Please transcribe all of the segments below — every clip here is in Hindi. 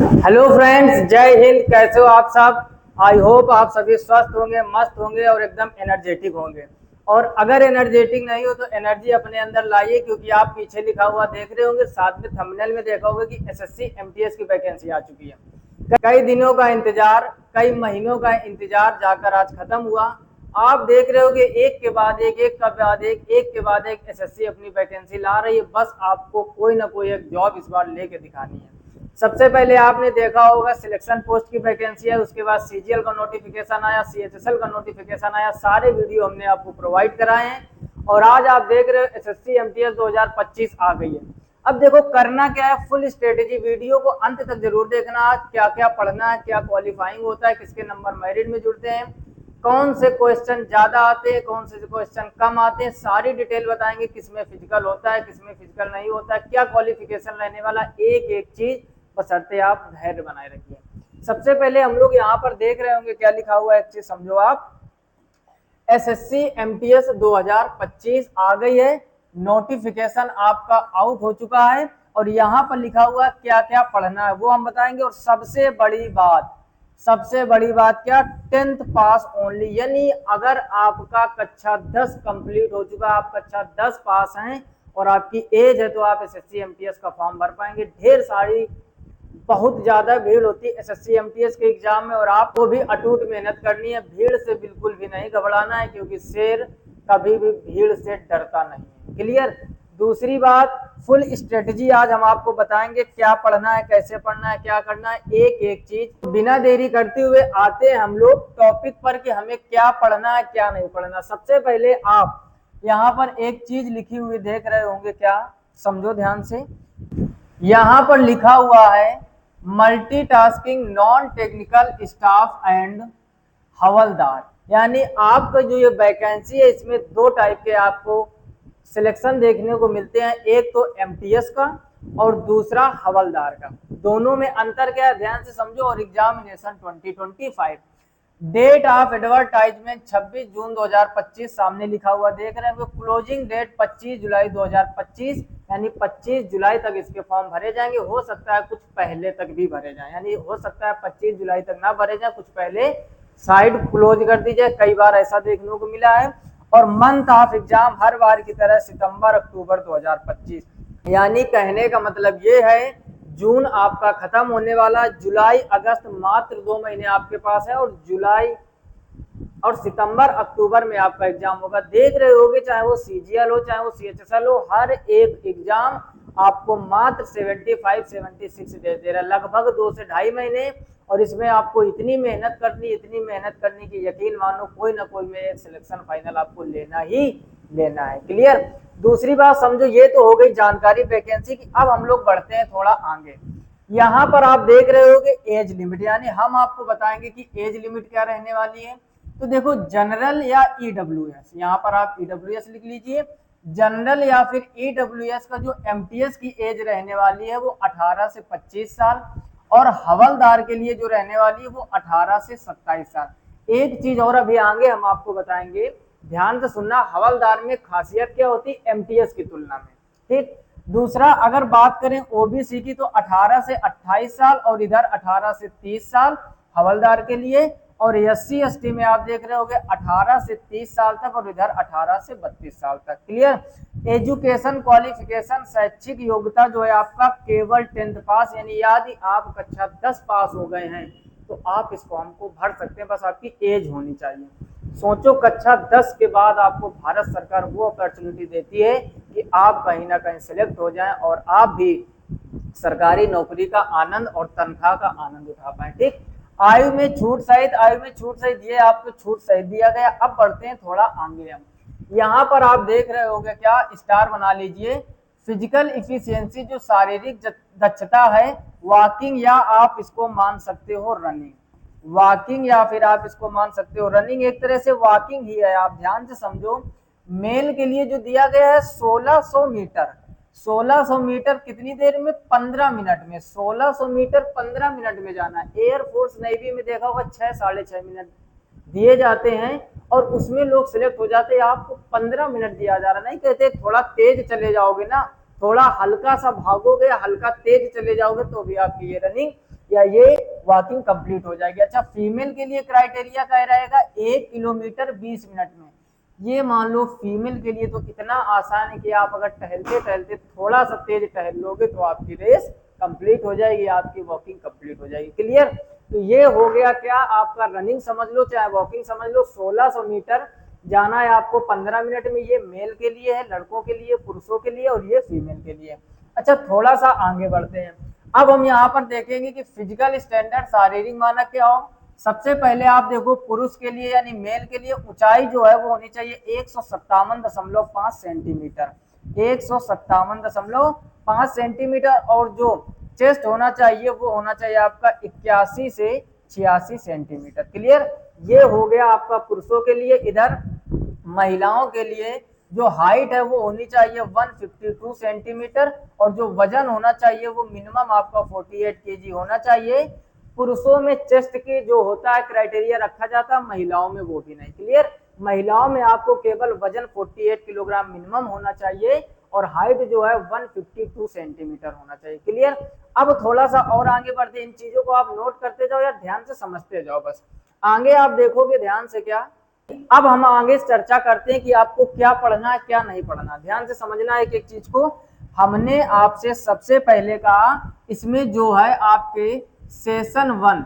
हेलो फ्रेंड्स, जय हिंद। कैसे हो आप सब? आई होप आप सभी स्वस्थ होंगे, मस्त होंगे और एकदम एनर्जेटिक होंगे। और अगर एनर्जेटिक नहीं हो तो एनर्जी अपने अंदर लाइए, क्योंकि आप पीछे लिखा हुआ देख रहे होंगे, साथ में थंबनेल में देखा होगा कि एसएससी एमटीएस की वैकेंसी आ चुकी है। कई दिनों का इंतजार, कई महीनों का इंतजार जाकर आज खत्म हुआ। आप देख रहे हो कि एक के बाद एक के बाद एक एसएससी अपनी वैकेंसी ला रही है। बस आपको कोई ना कोई एक जॉब इस बार लेके दिखानी है। सबसे पहले आपने देखा होगा सिलेक्शन पोस्ट की वैकेंसी है, उसके बाद सीजीएल का नोटिफिकेशन आया, सीएचएसएल का नोटिफिकेशन आया। सारे वीडियो हमने आपको प्रोवाइड कराए हैं और आज आप देख रहे हो एसएससी एमटीएस 2025 आ गई है। अब देखो करना क्या है, फुल स्ट्रेटेजी वीडियो को अंत तक जरूर देखना। आज क्या क्या पढ़ना है, क्या क्वालिफाइंग होता है, किसके नंबर मेरिट में जुड़ते हैं, कौन से क्वेश्चन ज्यादा आते हैं, कौन से क्वेश्चन कम आते हैं, सारी डिटेल बताएंगे। किसमें फिजिकल होता है, किसमें फिजिकल नहीं होता है, क्या क्वालिफिकेशन रहने वाला, एक एक चीज, बशर्ते आप धैर्य बनाए रखिए। सबसे पहले हम लोग यहाँ पर देख रहे होंगे क्या लिखा हुआ है, एक चीज समझो आप। एसएससी एमटीएस 2025 आ गई है, नोटिफिकेशन आपका आउट हो चुका है और यहाँ पर लिखा हुआ है क्या क्या पढ़ना है वो हम बताएंगे। और सबसे बड़ी बात क्या, 10th पास ओनली, यानी अगर आपका कक्षा 10 कंप्लीट हो चुका, आप कक्षा 10 पास हैं और आपकी एज है तो आप एसएससी एमटीएस का फॉर्म भर पाएंगे। ढेर सारी, बहुत ज्यादा भीड़ होती है एसएससी एमटीएस के एग्जाम में और आपको भी अटूट मेहनत करनी है। भीड़ से बिल्कुल भी नहीं घबराना है, क्योंकि शेर कभी भी भीड़ से डरता नहीं है। क्लियर? दूसरी बात, फुल स्ट्रेटजी आज हम आपको बताएंगे, क्या पढ़ना है, कैसे पढ़ना है, क्या करना है, एक एक चीज। बिना देरी करते हुए आते हैं हम लोग टॉपिक पर कि हमें क्या पढ़ना है, क्या नहीं पढ़ना। सबसे पहले आप यहाँ पर एक चीज लिखी हुई देख रहे होंगे, क्या समझो ध्यान से। यहाँ पर लिखा हुआ है multitasking non technical staff and हवलदार। यानी आपका जो ये वैकेंसी है, इसमें दो टाइप के आपको सिलेक्शन देखने को मिलते हैं, एक तो एमटीएस का और दूसरा हवलदार का। दोनों में अंतर क्या है ध्यान से समझो। और एग्जामिनेशन 2025, डेट ऑफ एडवर्टाइजमेंट 26 जून 2025 सामने लिखा हुआ देख रहे हैं। क्लोजिंग डेट 25 जुलाई 2025, यानी 25 जुलाई तक इसके फॉर्म भरे जाएंगे। हो सकता है कुछ पहले तक भी भरे जाएं, यानी हो सकता है 25 जुलाई तक ना भरे जाए, कुछ पहले साइड क्लोज कर दी जाए। कई बार ऐसा देखने को मिला है। और मंथ ऑफ एग्जाम हर बार की तरह सितंबर अक्टूबर 2025, यानी कहने का मतलब ये है जून आपका खत्म होने वाला, जुलाई अगस्त मात्र 2 महीने आपके पास है और जुलाई और सितंबर अक्टूबर में आपका एग्जाम होगा। देख रहे होगे, चाहे वो सीजीएल हो चाहे वो सीएचएसएल हो, हर एक एग्जाम आपको मात्र 75-76 डेज दे रहा है, लगभग 2 से 2.5 महीने। और इसमें आपको इतनी मेहनत करनी कि यकीन मानो कोई ना कोई में एक सिलेक्शन फाइनल आपको लेना ही लेना है। क्लियर? दूसरी बात समझो, ये तो हो गई जानकारी वैकेंसी की। अब हम लोग बढ़ते हैं थोड़ा आगे। यहाँ पर आप देख रहे हो कि एज लिमिट, यानी हम आपको बताएंगे कि एज लिमिट क्या रहने वाली है। तो देखो, जनरल या ईडब्ल्यूएस, यहाँ पर आप ईडब्ल्यूएस लिख लीजिए। जनरल या फिर ईडब्ल्यूएस का जो एमटीएस की एज रहने वाली है वो 18 से 25 साल और हवलदार के लिए जो रहने वाली है वो 18 से 27 साल। एक चीज और अभी आगे हम आपको बताएंगे, ध्यान से सुनना। हवलदार में खासियत क्या होती है एमटीएस की तुलना में, ठीक? दूसरा, अगर बात करें ओबीसी की तो 18 से 28 साल और इधर 18 से 30 साल हवलदार के लिए। और एससी एसटी में आप देख रहे होगे 18 से 30 साल तक और इधर 18 से 32 साल तक। क्लियर? एजुकेशन क्वालिफिकेशन, शैक्षिक योग्यता जो है आपका केवल 10th पास, यानी यदि आप कक्षा 10 पास हो गए हैं तो आप इस फॉर्म को भर सकते हैं, बस आपकी एज होनी चाहिए। सोचो, कक्षा 10 के बाद आपको भारत सरकार वो अपॉर्चुनिटी देती है कि आप कहीं ना कहीं सिलेक्ट हो जाएं और आप भी सरकारी नौकरी का आनंद और तनख्वाह का आनंद उठा पाए। ठीक? आयु में छूट सहित ये आपको छूट सहित दिया गया। अब बढ़ते हैं थोड़ा आगे। हम यहाँ पर आप देख रहे होंगे, क्या स्टार बना लीजिए, फिजिकल इफिशियंसी जो शारीरिक दक्षता है, वॉकिंग या आप इसको मान सकते हो रनिंग, वॉकिंग या फिर आप इसको मान सकते हो रनिंग, एक तरह से वॉकिंग ही है। आप ध्यान से समझो, मेल के लिए जो दिया गया है 1600 मीटर, 1600 मीटर कितनी देर में? 15 मिनट में। 1600 मीटर 15 मिनट में जाना है। एयरफोर्स नेवी में देखा होगा 6-6.5 मिनट दिए जाते हैं और उसमें लोग सिलेक्ट हो जाते हैं। आपको 15 मिनट दिया जा रहा, नहीं कहते थोड़ा तेज चले जाओगे ना, थोड़ा हल्का सा भागोगे, हल्का तेज चले जाओगे तो भी आपकी ये रनिंग या ये वॉकिंग कंप्लीट हो जाएगी। अच्छा, फीमेल के लिए क्राइटेरिया क्या रहेगा, 1 किलोमीटर 20 मिनट में। ये मान लो फीमेल के लिए तो इतना आसान है कि आप अगर टहलते टहलते थोड़ा सा तेज टहल लोगे तो आपकी रेस कंप्लीट हो जाएगी, आपकी वॉकिंग कंप्लीट हो जाएगी। क्लियर? तो ये हो गया क्या, आपका रनिंग समझ लो चाहे वॉकिंग समझ लो। 1600 मीटर जाना है आपको 15 मिनट में। ये मेल के लिए है, लड़कों के लिए, पुरुषों के लिए, और ये फीमेल के लिए। अच्छा, थोड़ा सा आगे बढ़ते हैं। अब हम यहाँ पर देखेंगे कि फिजिकल स्टैंडर्ड शारीरिक मानक क्या हो। सबसे पहले आप देखो पुरुष के लिए यानी मेल के लिए ऊंचाई जो है वो होनी चाहिए 157.5 सेंटीमीटर, 157.5 सेंटीमीटर। और जो चेस्ट होना चाहिए वो होना चाहिए आपका 81 से 86 सेंटीमीटर। क्लियर? ये हो गया आपका पुरुषों के लिए। इधर महिलाओं के लिए जो हाइट है वो होनी चाहिए 152 सेंटीमीटर, और जो वजन होना चाहिए वो मिनिमम आपका 48 केजी होना चाहिए। पुरुषों में चेस्ट के जो होता है क्राइटेरिया रखा जाता है, महिलाओं में वो भी नहीं। क्लियर? महिलाओं में आपको केवल वजन 48 किलोग्राम मिनिमम होना चाहिए, और हाइट जो है 152 सेंटीमीटर होना चाहिए। क्लियर? अब थोड़ा सा और आगे बढ़ते, इन चीजों को आप नोट करते जाओ या ध्यान से समझते जाओ। बस आगे आप देखोगे ध्यान से क्या, अब हम आगे चर्चा करते हैं कि आपको क्या पढ़ना है क्या नहीं पढ़ना। ध्यान से समझना एक एक चीज को। हमने आपसे सबसे पहले कहा इसमें जो है आपके सेशन 1,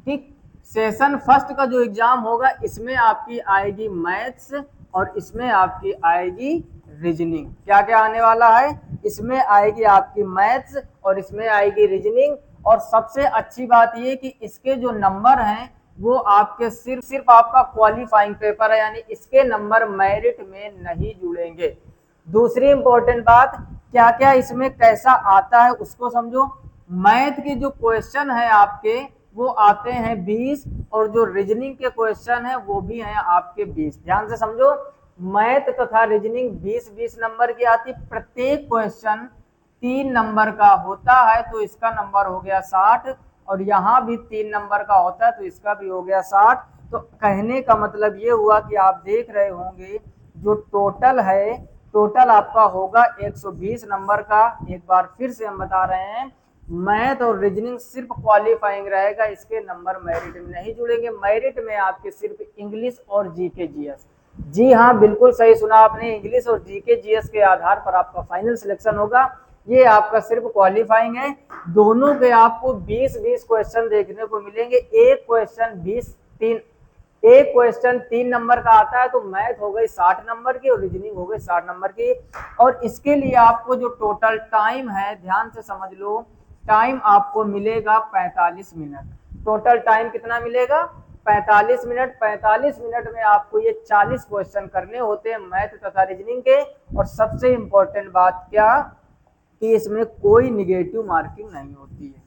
ठीक, सेशन फर्स्ट का जो एग्जाम होगा इसमें आपकी आएगी मैथ्स और इसमें आपकी आएगी रीजनिंग। क्या क्या आने वाला है, इसमें आएगी आपकी मैथ्स और इसमें आएगी रीजनिंग। और सबसे अच्छी बात ये कि इसके जो नंबर हैं वो आपके सिर्फ आपका क्वालिफाइंग पेपर है, यानी इसके नंबर मेरिट में नहीं जुड़ेंगे। दूसरी इंपॉर्टेंट बात, क्या क्या इसमें कैसा आता है उसको समझो। मैथ के जो क्वेश्चन है आपके वो आते हैं 20, और जो रीजनिंग के क्वेश्चन है वो भी हैं आपके 20। ध्यान से समझो, मैथ तथा रीजनिंग 20-20 नंबर की आती। प्रत्येक क्वेश्चन 3 नंबर का होता है तो इसका नंबर हो गया 60, और यहाँ भी 3 नंबर का होता है तो इसका भी हो गया 60। तो कहने का मतलब ये हुआ कि आप देख रहे होंगे जो टोटल है, टोटल आपका होगा 120 नंबर का। एक बार फिर से हम बता रहे हैं, मैथ और रीजनिंग सिर्फ क्वालिफाइंग रहेगा, इसके नंबर मेरिट में नहीं जुड़ेंगे। मेरिट में आपके सिर्फ इंग्लिश और जीके जीएस। जी हाँ, बिल्कुल सही सुना आपने, इंग्लिश और जीके जीएस के आधार पर आपका फाइनल सिलेक्शन होगा। ये आपका सिर्फ क्वालिफाइंग है। दोनों के आपको 20-20 क्वेश्चन देखने को मिलेंगे। एक क्वेश्चन 3 नंबर का आता है तो मैथ हो गई 60 नंबर की और रीजनिंग हो गई 60 नंबर की। और इसके लिए आपको जो टोटल टाइम है ध्यान से समझ लो, टाइम आपको मिलेगा 45 मिनट। टोटल टाइम कितना मिलेगा, 45 मिनट। 45 मिनट में आपको ये 40 क्वेश्चन करने होते हैं मैथ तथा रीजनिंग के। और सबसे इंपॉर्टेंट बात क्या कि इसमें कोई निगेटिव मार्किंग नहीं होती है।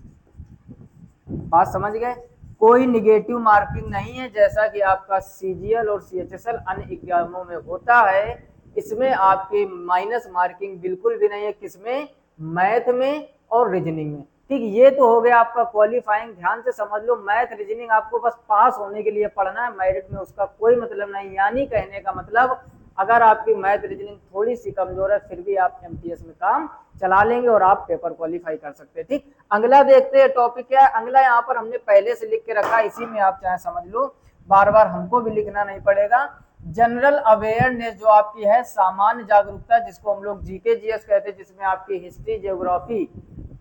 बात समझ गए, कोई निगेटिव मार्किंग नहीं है जैसा कि आपका सीजीएल और सीएचएसएल अन्य एग्जामों में होता है। इसमें आपकी माइनस मार्किंग बिल्कुल भी नहीं है, किसमें, मैथ में और रीजनिंग में। ठीक, ये तो हो गया आपका क्वालिफाइंग। ध्यान से समझ लो, मैथ रीजनिंग आपको बस पास होने के लिए पढ़ना है, मेरिट में उसका कोई मतलब नहीं। यानी कहने का मतलब अगर आपकी मैथ रीजनिंग थोड़ी सी कमजोर है फिर भी आप एमटीएस में काम चला लेंगे और आप पेपर क्वालिफाई कर सकते हैं। ठीक, अगला देखते हैं टॉपिक क्या है। अगला यहाँ पर हमने पहले से लिख के रखा है, इसी में आप चाहे समझ लो, बार बार हमको भी लिखना नहीं पड़ेगा। जनरल अवेयरनेस जो आपकी है, सामान्य जागरूकता, जिसको हम लोग जीके जीएस कहते हैं, जिसमें आपकी हिस्ट्री, ज्योग्राफी,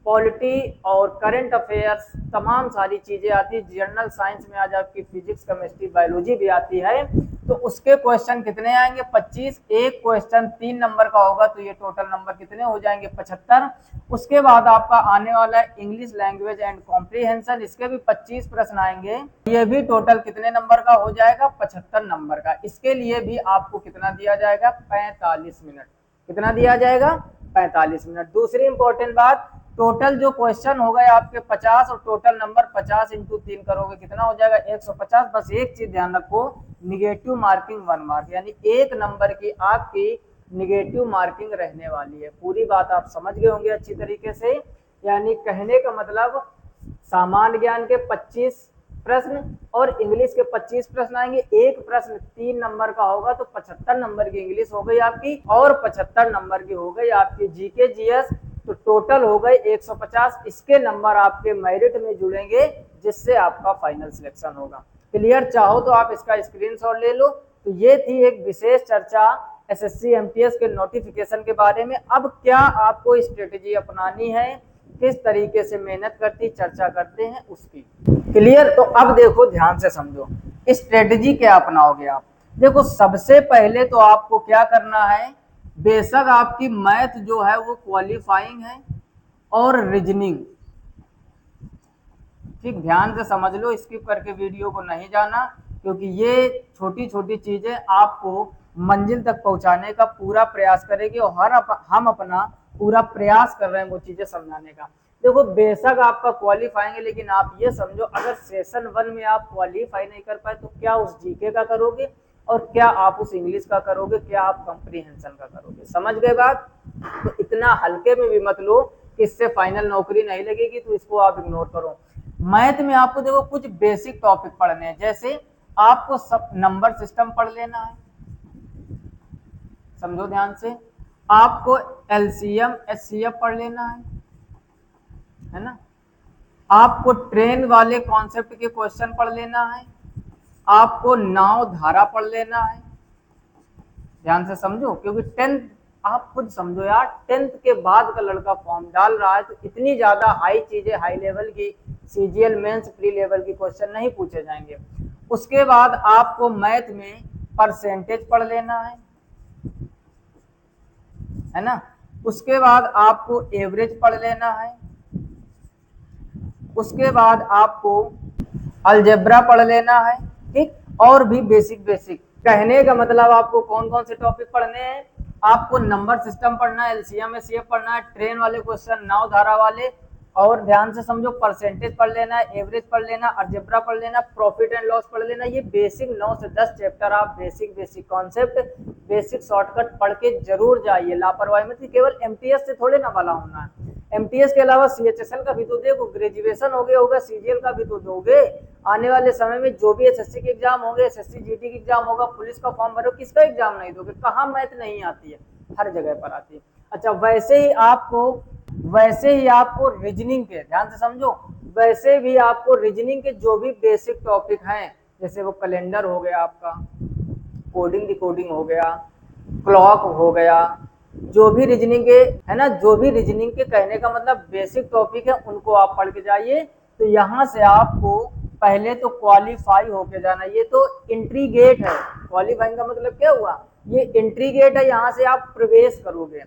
पॉलिटी और करंट अफेयर्स तमाम सारी चीजें आती है। जनरल साइंस में आज आपकी फिजिक्स, केमिस्ट्री, बायोलॉजी भी आती है। तो उसके क्वेश्चन कितने आएंगे, 25। एक क्वेश्चन 3 नंबर का होगा तो ये टोटल नंबर कितने हो जाएंगे, 75। उसके बाद आपका आने वाला है इंग्लिश लैंग्वेज एंड कॉम्प्रिहेंशन, इसके भी 25 प्रश्न आएंगे। ये भी टोटल कितने नंबर का हो जाएगा, 75 नंबर का। इसके लिए भी आपको कितना दिया जाएगा, 45 मिनट। कितना दिया जाएगा, 45 मिनट। दूसरी इंपॉर्टेंट बात, टोटल जो क्वेश्चन हो गए आपके 50 और टोटल नंबर 50 इंटू 3 करोगे कितना हो जाएगा, 150। बस एक चीज ध्यान रखो, निगेटिव मार्किंग 1 मार्क, यानी 1 नंबर की आपकी निगेटिव मार्किंग रहने वाली है। पूरी बात आप समझ गए होंगे अच्छी तरीके से। यानी कहने का मतलब सामान्य ज्ञान के 25 प्रश्न और इंग्लिश के 25 प्रश्न आएंगे। एक प्रश्न 3 नंबर का होगा तो 75 नंबर की इंग्लिश हो गई आपकी, और 75 नंबर की हो गई आपकी जीके जीएस। तो टोटल हो गए 150। इसके नंबर आपके मेरिट में जुड़ेंगे जिससे आपका फाइनल सिलेक्शन होगा। क्लियर? चाहो तो आप इसका स्क्रीनशॉट ले लो। तो ये थी एक विशेष चर्चा एसएससी एमटीएस के नोटिफिकेशन के बारे में। अब क्या आपको स्ट्रेटेजी अपनानी है, किस तरीके से मेहनत करती चर्चा करते हैं उसकी। क्लियर? तो अब देखो ध्यान से समझो, स्ट्रेटेजी क्या अपनाओगे आप। देखो सबसे पहले तो आपको क्या करना है, बेशक आपकी मैथ जो है वो क्वालिफाइंग है और रीजनिंग, ठीक, ध्यान से समझ लो, स्किप करके वीडियो को नहीं जाना, क्योंकि ये छोटी छोटी चीजें आपको मंजिल तक पहुंचाने का पूरा प्रयास करेगी और हम अपना पूरा प्रयास कर रहे हैं वो चीजें समझाने का। देखो बेशक आपका क्वालिफाइंग है, लेकिन आप ये समझो अगर सेशन 1 में आप क्वालिफाई नहीं कर पाए तो क्या उस जीके का करोगे और क्या आप उस इंग्लिश का करोगे, क्या आप कंप्रीहेंशन का करोगे। समझ गए बात? तो इतना हल्के में भी मत लो कि इससे फाइनल नौकरी नहीं लगेगी, तो इसको आप इग्नोर करो। मैथ में आपको देखो कुछ बेसिक टॉपिक पढ़ने हैं, जैसे आपको सब नंबर सिस्टम पढ़ लेना है, समझो ध्यान से। आपको एलसीएम एचसीएफ पढ़ लेना है ना। आपको ट्रेन वाले कॉन्सेप्ट के क्वेश्चन पढ़ लेना है। आपको नाव धारा पढ़ लेना है। ध्यान से समझो, क्योंकि 10th आप खुद समझो यार, 10th के बाद का लड़का फॉर्म डाल रहा है तो इतनी ज्यादा हाई चीजें, हाई लेवल की सीजीएल मेंस प्री लेवल की क्वेश्चन नहीं पूछे जाएंगे। उसके बाद आपको मैथ में परसेंटेज पढ़ लेना है ना। उसके बाद आपको एवरेज पढ़ लेना है। उसके बाद आपको अलजेब्रा पढ़ लेना है, ठीक, और भी बेसिक बेसिक। कहने का मतलब आपको कौन कौन से टॉपिक पढ़ने हैं, आपको नंबर सिस्टम पढ़ना है, एलसीएम एचसीएफ पढ़ना है, ट्रेन वाले क्वेश्चन, नाव धारा वाले, और ध्यान से समझो परसेंटेज पढ़ लेना है, एवरेज पढ़ लेना, अलजेब्रा पढ़ लेना, प्रॉफिट एंड लॉस पढ़ लेना। ये बेसिक 9 से 10 चैप्टर आप basic basic concept, basic shortcut पढ़ के जरूर जाइए। लापरवाही मत, केवल एमटीएस से थोड़े ना वाला होना है। एमटीएस के अलावा सीएचएसएल का भी तो देखो, ग्रेजुएशन हो गया होगा, सीजीएल का भी तो दोगे। आने वाले समय में जो भी एसएससी के एग्जाम होंगे, एसएससी जीटी के एग्जाम होगा, पुलिस का फॉर्म भरो, किसका एग्जाम नहीं दोगे। कहाँ मैथ नहीं आती है, हर जगह पर आती है। अच्छा, वैसे ही आपको रीजनिंग के, ध्यान से समझो, वैसे भी आपको रीजनिंग के जो भी बेसिक टॉपिक हैं, जैसे वो कैलेंडर हो गया आपका, कोडिंग डिकोडिंग हो गया, क्लॉक हो गया, जो भी रीजनिंग के है ना, जो भी रीजनिंग के कहने का मतलब बेसिक टॉपिक है, उनको आप पढ़ के जाइए। तो यहाँ से आपको पहले तो क्वालिफाई होके जाना। ये तो एंट्री गेट है, क्वालिफाइंग का मतलब क्या हुआ, ये एंट्री गेट है, यहाँ से आप प्रवेश करोगे।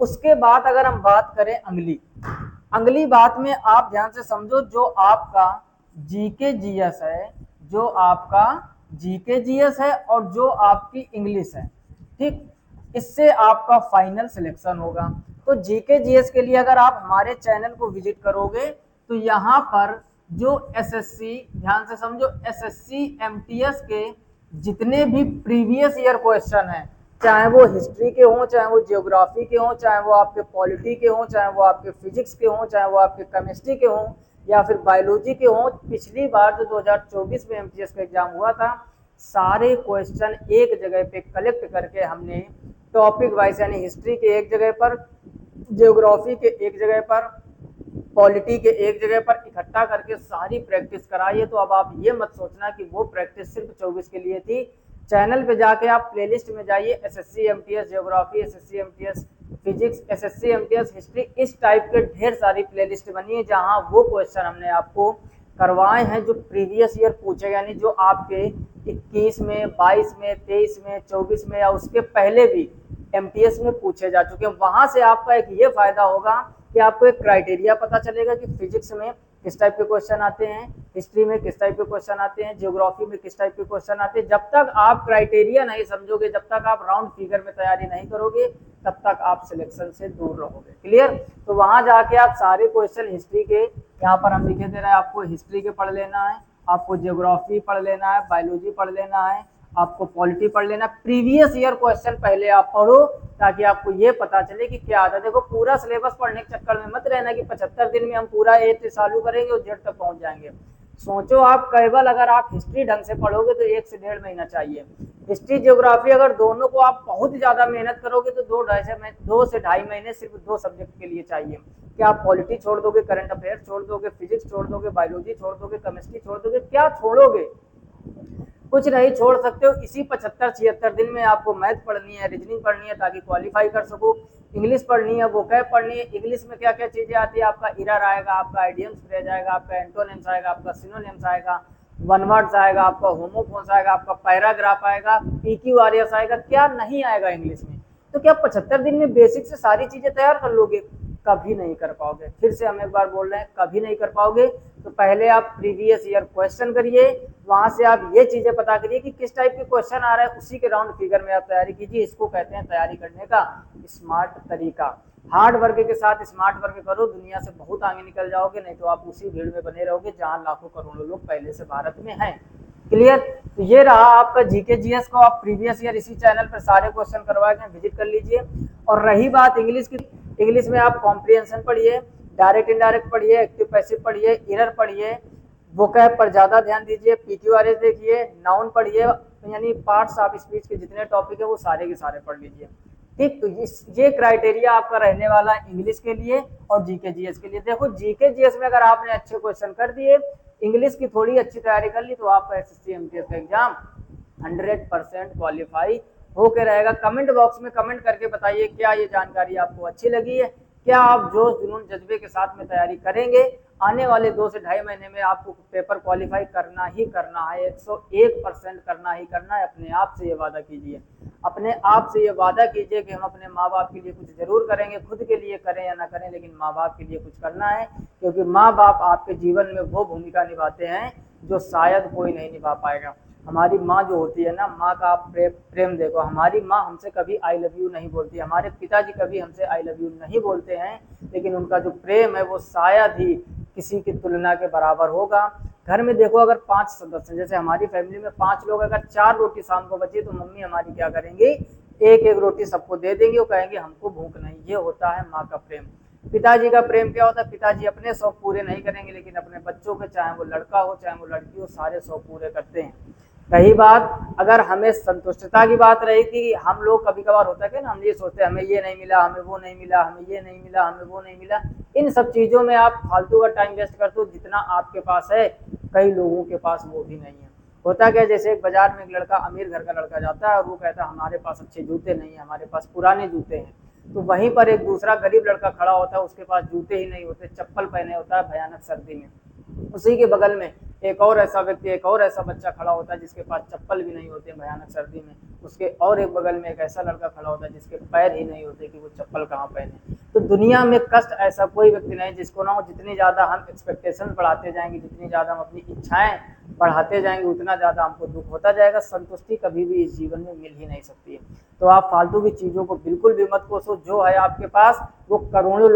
उसके बाद अगर हम बात करें अगली बात में, आप ध्यान से समझो, जो आपका जीके जीएस है, जो आपका जीके जीएस है और जो आपकी इंग्लिश है, ठीक, इससे आपका फाइनल सिलेक्शन होगा। तो जीके जीएस के लिए अगर आप हमारे चैनल को विजिट करोगे तो यहाँ पर जो एसएससी, ध्यान से समझो, एसएससी एमटीएस के जितने भी प्रीवियस ईयर क्वेश्चन हैं, चाहे वो हिस्ट्री के हों, चाहे वो जियोग्राफी के हों, चाहे वो आपके पॉलिटी के हों, चाहे वो आपके फिजिक्स के हों, चाहे वो आपके केमिस्ट्री के हों, या फिर बायोलॉजी के हों, पिछली बार जो 2024 में एमटीएस का एग्जाम हुआ था, सारे क्वेश्चन एक जगह पे कलेक्ट करके हमने टॉपिक वाइज, यानी हिस्ट्री के एक जगह पर, जियोग्राफी के एक जगह पर, पॉलिटी के एक जगह पर इकट्ठा करके सारी प्रैक्टिस कराई है। तो अब आप ये मत सोचना कि वो प्रैक्टिस सिर्फ 24 के लिए थी। चैनल पे जाके आप प्लेलिस्ट में जाइए, SSC MTS geography, SSC MTS physics, SSC MTS history, इस टाइप के ढेर सारी प्लेलिस्ट बनी है जहां वो क्वेश्चन हमने आपको करवाए हैं जो प्रीवियस ईयर पूछे, यानी जो आपके 21 में, 22 में, 23 में, 24 में या उसके पहले भी एमटीएस में पूछे जा चुके हैं। वहां से आपका एक ये फायदा होगा कि आपको एक क्राइटेरिया पता चलेगा कि फिजिक्स में किस टाइप के क्वेश्चन आते हैं, हिस्ट्री में किस टाइप के क्वेश्चन आते हैं, जियोग्राफी में किस टाइप के क्वेश्चन आते हैं। जब तक आप क्राइटेरिया नहीं समझोगे, जब तक आप राउंड फिगर में तैयारी नहीं करोगे, तब तक आप सिलेक्शन से दूर रहोगे। क्लियर? तो वहां जाके आप सारे क्वेश्चन हिस्ट्री के, यहाँ पर हम लिखे दे रहे हैं, आपको हिस्ट्री के पढ़ लेना है, आपको जियोग्राफी पढ़ लेना है, बायोलॉजी पढ़ लेना है, आपको पॉलिटी पढ़ लेना। प्रीवियस ईयर क्वेश्चन पहले आप पढ़ो ताकि आपको ये पता चले कि क्या आता है। देखो पूरा सिलेबस पढ़ने के चक्कर में मत रहना कि 75 दिन में हम पूरा ए चालू करेंगे और जेड तक पहुंच जाएंगे। सोचो आप, केवल अगर आप हिस्ट्री ढंग से पढ़ोगे तो 1 से 1.5 महीना चाहिए। हिस्ट्री ज्योग्राफी अगर दोनों को आप बहुत ज्यादा मेहनत करोगे तो 2 से ढाई महीने सिर्फ 2 सब्जेक्ट के लिए चाहिए। क्या आप पॉलिटी छोड़ दोगे, करंट अफेयर छोड़ दोगे, फिजिक्स छोड़ दोगे, बायोलॉजी छोड़ दोगे, केमिस्ट्री छोड़ दोगे, क्या छोड़ोगे? कुछ नहीं छोड़ सकते हो। इसी 75-76 दिन में आपको मैथ पढ़नी है, रीजनिंग पढ़नी है ताकि क्वालिफाई कर सको, इंग्लिश पढ़नी है, वोकैब पढ़नी है। इंग्लिश में क्या क्या चीजें आती है, आपका इरर आएगा, आपका आइडियम्स फ्रेज आएगा, आपका एंटोनिम्स आएगा, आपका सिनोनिम्स आएगा, वन वर्ड्स आएगा, आपका होमोफोन्स आएगा, आपका पैराग्राफ आएगा, पीक्यूआरएस आएगा। क्या नहीं आएगा इंग्लिश में? तो क्या 75 दिन में बेसिक से सारी चीजें तैयार कर लोगे? कभी नहीं कर पाओगे। फिर से हम एक बार बोल रहे हैं, कभी नहीं कर पाओगे। तो पहले आप प्रीवियस ईयर क्वेश्चन करिए, वहां से आप ये चीजें पता करिए कि किस टाइप के क्वेश्चन आ रहा है, उसी के राउंड फिगर में आप तैयारी कीजिए। इसको कहते हैं तैयारी करने का स्मार्ट तरीका। हार्ड वर्क के साथ स्मार्ट वर्क करो, दुनिया से बहुत आगे निकल जाओगे, नहीं तो आप उसी भीड़ में बने रहोगे जहां लाखों करोड़ों लोग पहले से भारत में हैं। क्लियर? तो ये रहा आपका जीके जीएस को आप प्रीवियस ईयर इसी चैनल पर सारे क्वेश्चन करवा के विजिट कर लीजिए। और रही बात इंग्लिश की, इंग्लिश में आप कॉम्प्रिहेंशन पढ़िए, डायरेक्ट इनडायरेक्ट पढ़िए, एक्टिव पैसिव पढ़िए, एरर पढ़िए, वोकैब पर ज्यादा ध्यान दीजिए, पीक्यूआरएस देखिए, नाउन पढ़िए, यानी पार्ट्स ऑफ स्पीच के जितने टॉपिक है वो सारे के सारे पढ़ लीजिए। ठीक, तो ये क्राइटेरिया आपका रहने वाला है इंग्लिश के लिए और जीके जीएस के लिए। देखो जीके जीएस में अगर आपने अच्छे क्वेश्चन कर दिए, इंग्लिश की थोड़ी अच्छी तैयारी कर ली, तो आपका एसएससी एमटीएस का एग्जाम 100% क्वालिफाई होके रहेगा। कमेंट बॉक्स में कमेंट करके बताइए क्या ये जानकारी आपको अच्छी लगी है, क्या आप जोश जुनून जज्बे के साथ में तैयारी करेंगे। आने वाले 2 से ढाई महीने में आपको पेपर क्वालिफाई करना ही करना है, 101% करना ही करना है। अपने आप से ये वादा कीजिए, अपने आप से ये वादा कीजिए कि हम अपने माँ बाप के लिए कुछ जरूर करेंगे, खुद के लिए करें या ना करें, लेकिन माँ बाप के लिए कुछ करना है। क्योंकि माँ बाप आपके जीवन में वो भूमिका निभाते हैं जो शायद कोई नहीं निभा पाएगा। हमारी माँ जो होती है ना, माँ का आप प्रेम देखो। हमारी माँ हमसे कभी आई लव यू नहीं बोलती, हमारे पिताजी कभी हमसे आई लव यू नहीं बोलते हैं, लेकिन उनका जो प्रेम है वो शायद ही किसी की तुलना के बराबर होगा। घर में देखो, अगर 5 सदस्य, जैसे हमारी फैमिली में 5 लोग, अगर 4 रोटी शाम को बची तो मम्मी हमारी क्या करेंगी, एक एक रोटी सबको दे देंगे, वो कहेंगे हमको भूख नहीं। ये होता है माँ का प्रेम। पिताजी का प्रेम क्या होता है, पिताजी अपने शौक पूरे नहीं करेंगे, लेकिन अपने बच्चों के, चाहे वो लड़का हो चाहे वो लड़की हो, सारे शौक पूरे करते हैं। रही बात अगर हमें संतुष्टता की बात रही थी, हम लोग कभी कभार होता है कि ना, हम ये सोचते हैं हमें ये नहीं मिला, हमें वो नहीं मिला, हमें ये नहीं मिला, हमें वो नहीं मिला। इन सब चीजों में आप फालतू का टाइम वेस्ट करते हो। जितना आपके पास है कई लोगों के पास वो भी नहीं है। होता क्या, जैसे एक बाजार में एक लड़का, अमीर घर का लड़का जाता है और वो कहता है हमारे पास अच्छे जूते नहीं है, हमारे पास पुराने जूते हैं। तो वहीं पर एक दूसरा गरीब लड़का खड़ा होता है, उसके पास जूते ही नहीं होते, चप्पल पहने होता है भयानक सर्दी में। उसी के बगल में एक और ऐसा व्यक्ति, एक और ऐसा बच्चा खड़ा होता है जिसके पास चप्पल भी नहीं होते भयानक सर्दी में। उसके और एक बगल में एक ऐसा लड़का खड़ा होता है जिसके पैर ही नहीं होते कि वो चप्पल कहाँ पहने। तो दुनिया में कष्ट ऐसा कोई व्यक्ति नहीं जिसको ना हो। जितनी ज्यादा हम एक्सपेक्टेशन बढ़ाते जाएंगे, जितनी ज्यादा हम अपनी इच्छाएं बढ़ाते जाएंगे, उतना ज्यादा हमको दुख होता जाएगा। संतुष्टि कभी भी इस जीवन में मिल ही नहीं सकती है। तो आप फालतू की चीजों को बिल्कुल भी मत कोसो। जो है आपके पास वो करोड़ों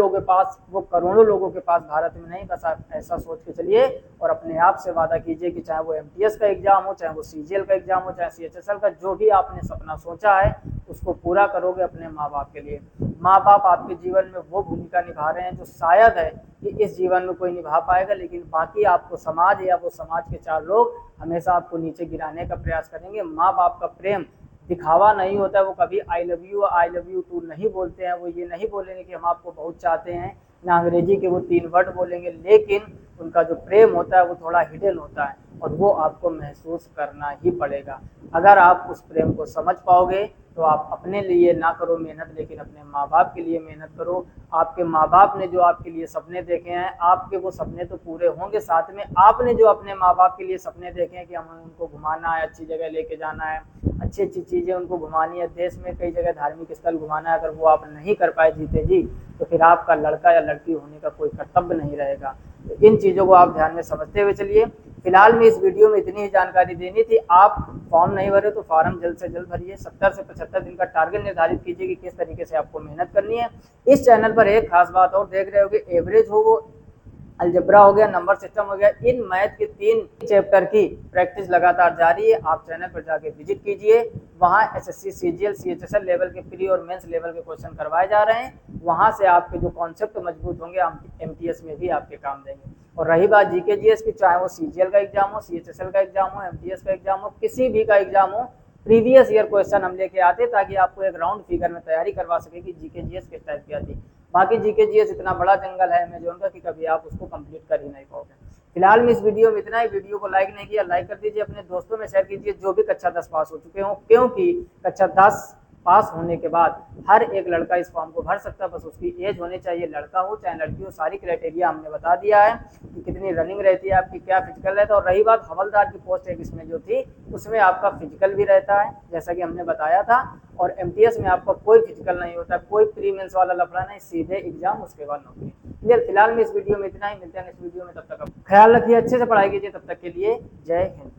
लोगों के पास भारत में नहीं। बस आप ऐसा सोच के चलिए और अपने आप से वादा कीजिए कि चाहे वो एमटीएस का एग्जाम हो, चाहे वो सीजीएल का एग्जाम हो, चाहे सीएचएसएल का, जो भी आपने सपना सोचा है उसको पूरा करोगे अपने माँ बाप के लिए। माँ बाप आपके जीवन में वो भूमिका निभा रहे हैं जो शायद है कि इस जीवन में कोई निभा पाएगा, लेकिन बाकी आपको समाज या वो समाज के 4 लोग हमेशा आपको नीचे गिराने का प्रयास करेंगे। माँ बाप का प्रेम दिखावा नहीं होता है। वो कभी आई लव यू टू नहीं बोलते हैं। वो ये नहीं बोलेंगे कि हम आपको बहुत चाहते हैं, ना अंग्रेजी के वो 3 वर्ड बोलेंगे, लेकिन उनका जो प्रेम होता है वो थोड़ा हिडन होता है और वो आपको महसूस करना ही पड़ेगा। अगर आप उस प्रेम को समझ पाओगे तो आप अपने लिए ना करो मेहनत, लेकिन अपने माँ बाप के लिए मेहनत करो। आपके माँ बाप ने जो आपके लिए सपने देखे हैं, आपके वो सपने तो पूरे होंगे, साथ में आपने जो अपने माँ बाप के लिए सपने देखे हैं कि हमें उनको घुमाना है, अच्छी जगह लेके जाना है, अच्छी अच्छी चीज़ें उनको घुमानी है, देश में कई जगह धार्मिक स्थल घुमाना है, अगर वो आप नहीं कर पाए जीते जी, तो फिर आपका लड़का या लड़की होने का कोई कर्तव्य नहीं रहेगा। तो इन चीज़ों को आप ध्यान में समझते हुए चलिए। फिलहाल में इस वीडियो में इतनी ही जानकारी देनी थी। आप फॉर्म नहीं भरे तो फॉर्म जल्द से जल्द भरिए। 70 से 75 दिन का टारगेट निर्धारित कीजिए कि किस तरीके से आपको मेहनत करनी है। इस चैनल पर एक खास बात और देख रहे होगे, एवरेज हो वो अलजेब्रा हो गया, नंबर सिस्टम हो गया। इन मैथ के 3 चैप्टर की प्रैक्टिस लगातार जारी है। आप चैनल पर जाके विजिट कीजिए, वहाँ एसएससी, सीजीएल, सीएचएसएल लेवल के प्री और मेंस लेवल के क्वेश्चन करवाए जा रहे हैं। वहाँ से आपके जो कॉन्सेप्ट मजबूत होंगे, एमटीएस में भी आपके काम देंगे। और रही बात जीके जीएस की, चाहे वो सीजीएल का एग्जाम हो, सीएचएसएल का एग्जाम हो, एमटीएस का एग्जाम हो, किसी भी का एग्जाम हो, प्रीवियस ईयर क्वेश्चन हम लेके आते ताकि आपको एक राउंड फिगर में तैयारी करवा सके कि जीके जीएस किस टाइप की आती है। बाकी जीके जीएस इतना बड़ा जंगल है अमेजोन का कि कभी आप उसको कंप्लीट कर ही नहीं पाओगे। फिलहाल में इस वीडियो में इतना ही। वीडियो को लाइक नहीं किया, लाइक कर दीजिए, अपने दोस्तों में शेयर कीजिए जो भी कक्षा 10 पास हो चुके हों, क्योंकि कक्षा 10 पास होने के बाद हर एक लड़का इस फॉर्म को भर सकता है। बस उसकी एज होनी चाहिए, लड़का हो चाहे लड़की हो। सारी क्राइटेरिया हमने बता दिया है कि कितनी रनिंग रहती है आपकी, क्या फिजिकल रहता है। और रही बात हवलदार की पोस्ट एक इसमें जो थी, उसमें आपका फिजिकल भी रहता है जैसा कि हमने बताया था। और एमटीएस में आपका कोई फिजिकल नहीं होता, कोई प्री मेंस वाला लफड़ा नहीं, सीधे एग्जाम उसके बाद नौकरी। क्लियर। फिलहाल में इस वीडियो में इतना ही। मिलते हैं इस वीडियो में, तब तक ख्याल रखिए, अच्छे से पढ़ाई कीजिए। तब तक के लिए जय हिंद।